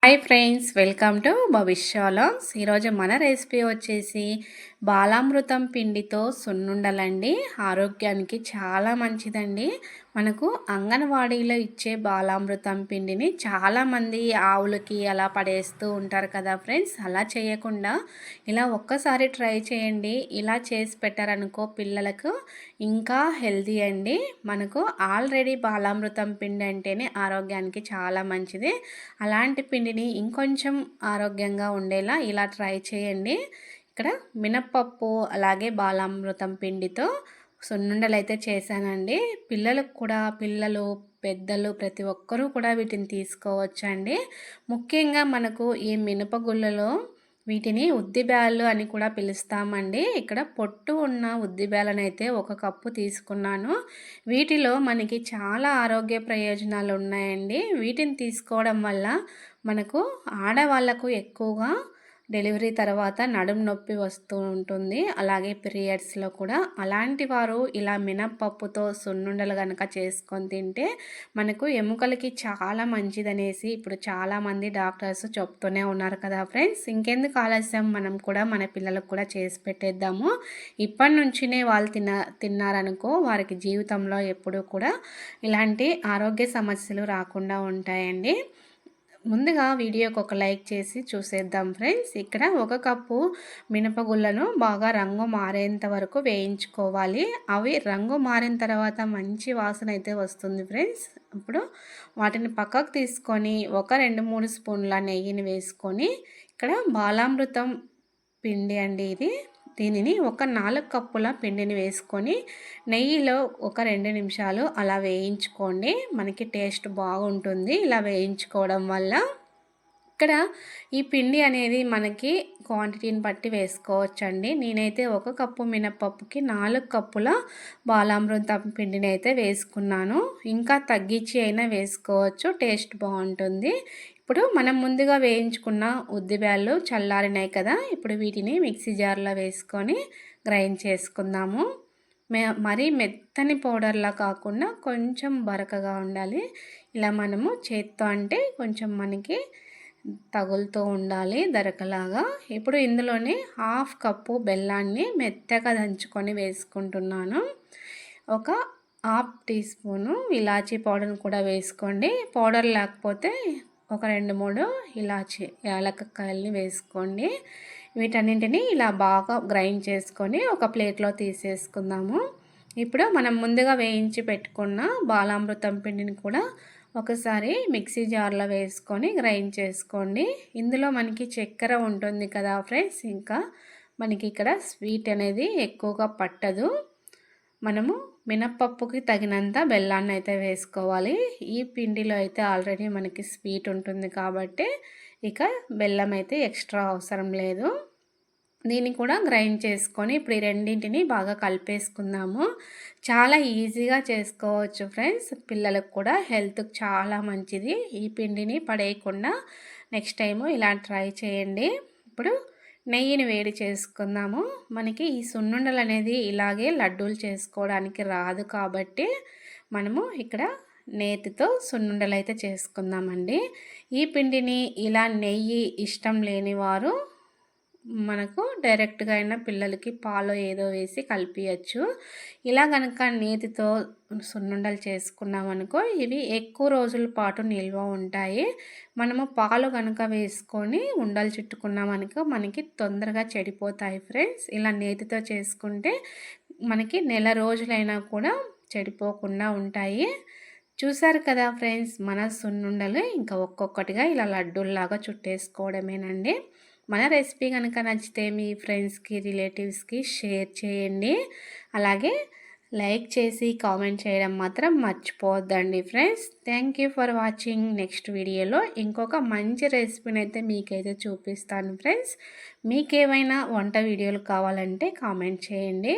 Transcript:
Hi friends, welcome to భవిష్య vlogs. ఈరోజు మన రెసిపీ వచ్చేసి బాలామృతం పిండితో సున్నుండలండి. ఆరోగ్యానికి చాలా మంచిదండి. మనకు అంగన్వాడీలో ఇచ్చే బాలామృతం పిండిని చాలామంది ఆవులకి అలా పడేస్తూ ఉంటారు కదా ఫ్రెండ్స్. అలా చేయకుండా ఇలా ఒక్కసారి ట్రై చేయండి. ఇలా చేసి పెట్టారనుకో పిల్లలకు ఇంకా హెల్తీ అండి. మనకు ఆల్రెడీ బాలామృతం పిండి అంటేనే ఆరోగ్యానికి చాలా మంచిది. అలాంటి పిండిని ఇంకొంచెం ఆరోగ్యంగా ఉండేలా ఇలా ట్రై చేయండి. ఇక్కడ మినప్పప్పు అలాగే బాలామృతం పిండితో సున్నుండలు అయితే చేశానండి. పిల్లలకు కూడా పెద్దలు ప్రతి ఒక్కరూ కూడా వీటిని తీసుకోవచ్చండి. ముఖ్యంగా మనకు ఈ మినపగుళ్ళలో వీటిని ఉద్దిబ్యాళ్ళు అని కూడా పిలుస్తామండి. ఇక్కడ పొట్టు ఉన్న ఉద్దిబ్యాలను అయితే 1 కప్పు తీసుకున్నాను. వీటిలో మనకి చాలా ఆరోగ్య ప్రయోజనాలు ఉన్నాయండి. వీటిని తీసుకోవడం వల్ల మనకు ఆడవాళ్ళకు ఎక్కువగా డెలివరీ తర్వాత నడుము నొప్పి వస్తూ ఉంటుంది. అలాగే పీరియడ్స్లో కూడా అలాంటి వారు ఇలా మినప్పప్పుతో సున్నుండలు కనుక చేసుకొని తింటే మనకు ఎముకలకి చాలా మంచిదనేసి ఇప్పుడు చాలామంది డాక్టర్స్ చెప్తూనే ఉన్నారు కదా ఫ్రెండ్స్. ఇంకెందుకు ఆలస్యం, మనం కూడా మన పిల్లలకు కూడా చేసి పెట్టేద్దాము. ఇప్పటి నుంచినే వాళ్ళు తిన్నారనుకో వారికి జీవితంలో ఎప్పుడూ కూడా ఇలాంటి ఆరోగ్య సమస్యలు రాకుండా ఉంటాయండి. ముందుగా వీడియోకి ఒక లైక్ చేసి చూసేద్దాం ఫ్రెండ్స్. ఇక్కడ 1 కప్పు మినపగుళ్ళను బాగా రంగు మారేంత వరకు వేయించుకోవాలి. అవి రంగు మారిన తర్వాత మంచి వాసన అయితే వస్తుంది ఫ్రెండ్స్. ఇప్పుడు వాటిని పక్కకు తీసుకొని ఒక 2-3 స్పూన్ల నెయ్యిని వేసుకొని, ఇక్కడ బాలామృతం పిండి అండి ఇది. దీనిని ఒక 4 కప్పుల పిండిని వేసుకొని నెయ్యిలో ఒక 2 నిమిషాలు అలా వేయించుకోండి. మనకి టేస్ట్ బాగుంటుంది ఇలా వేయించుకోవడం వల్ల. ఇక్కడ ఈ పిండి అనేది మనకి క్వాంటిటీని బట్టి వేసుకోవచ్చండి. నేనైతే 1 కప్పు మినపప్పుకి 4 కప్పుల బాలామృతం పిండిని అయితే వేసుకున్నాను. ఇంకా తగ్గించి అయినా వేసుకోవచ్చు, టేస్ట్ బాగుంటుంది. ఇప్పుడు మనం ముందుగా వేయించుకున్న ఉద్దిబ్యాళ్ళు చల్లారినాయి కదా. ఇప్పుడు వీటిని మిక్సీ జార్లో వేసుకొని గ్రైండ్ చేసుకుందాము. మరీ మెత్తని పౌడర్లా కాకుండా కొంచెం బరకగా ఉండాలి. ఇలా మనము చేత్తో అంటే కొంచెం మనకి తగులుతూ ఉండాలి దరకలాగా. ఇప్పుడు ఇందులోనే 1/2 కప్పు బెల్లాన్ని మెత్తగా దంచుకొని వేసుకుంటున్నాను. ఒక 1/2 టీ స్పూను ఇలాచీ పౌడర్ని కూడా వేసుకోండి. పౌడర్ లేకపోతే ఒక 2-3 ఇలాచీ యాలక్కాయలని వేసుకోండి. వీటన్నింటినీ ఇలా బాగా గ్రైండ్ చేసుకొని ఒక ప్లేట్లో తీసేసుకుందాము. ఇప్పుడు మనం ముందుగా వేయించి పెట్టుకున్న బాలామృతం పిండిని కూడా ఒకసారి మిక్సీ జార్లో వేసుకొని గ్రైండ్ చేసుకోండి. ఇందులో మనకి చక్కెర ఉంటుంది కదా ఫ్రెండ్స్. ఇంకా మనకి ఇక్కడ స్వీట్ అనేది ఎక్కువగా పట్టదు. మనము మినప్పప్పుకి తగినంత బెల్లాన్ని అయితే వేసుకోవాలి. ఈ పిండిలో అయితే ఆల్రెడీ మనకి స్వీట్ ఉంటుంది కాబట్టి ఇక బెల్లం అయితే ఎక్స్ట్రా అవసరం లేదు. దీన్ని కూడా గ్రైండ్ చేసుకొని ఇప్పుడు ఈ రెండింటిని బాగా కలిపేసుకుందాము. చాలా ఈజీగా చేసుకోవచ్చు ఫ్రెండ్స్. పిల్లలకు కూడా హెల్త్కి చాలా మంచిది. ఈ పిండిని పడేయకుండా నెక్స్ట్ టైము ఇలా ట్రై చేయండి. ఇప్పుడు నెయ్యిని వేడి చేసుకుందాము. మనకి ఈ సున్నుండలు అనేది ఇలాగే లడ్డూలు చేసుకోవడానికి రాదు కాబట్టి మనము ఇక్కడ నేతితో సున్నుండలు అయితే చేసుకుందామండి. ఈ పిండిని ఇలా నెయ్యి ఇష్టం లేని వారు మనకు డైరెక్ట్గా అయినా పిల్లలకి పాలు ఏదో వేసి కలిపియచ్చు. ఇలా కనుక నేతితో సున్నుండలు చేసుకున్నామనుకో ఇవి ఎక్కువ రోజుల పాటు నిల్వ ఉంటాయి. మనము పాలు కనుక వేసుకొని ఉండలు చుట్టుకున్నామనుకో మనకి తొందరగా చెడిపోతాయి ఫ్రెండ్స్. ఇలా నేతితో చేసుకుంటే మనకి నెల రోజులైనా కూడా చెడిపోకుండా ఉంటాయి. చూసారు కదా ఫ్రెండ్స్, మన సున్నుండలు ఇంకా ఒక్కొక్కటిగా ఇలా లడ్డూల్లాగా చుట్టేసుకోవడమేనండి. మన రెసిపీ కనుక నచ్చితే మీ ఫ్రెండ్స్కి రిలేటివ్స్కి షేర్ చేయండి. అలాగే లైక్ చేసి కామెంట్ చేయడం మాత్రం మర్చిపోవద్దండి friends. Thank you for watching. Next వీడియోలో ఇంకొక మంచి రెసిపీని అయితే మీకైతే చూపిస్తాను ఫ్రెండ్స్. మీకేమైనా వంట వీడియోలు కావాలంటే కామెంట్ చేయండి.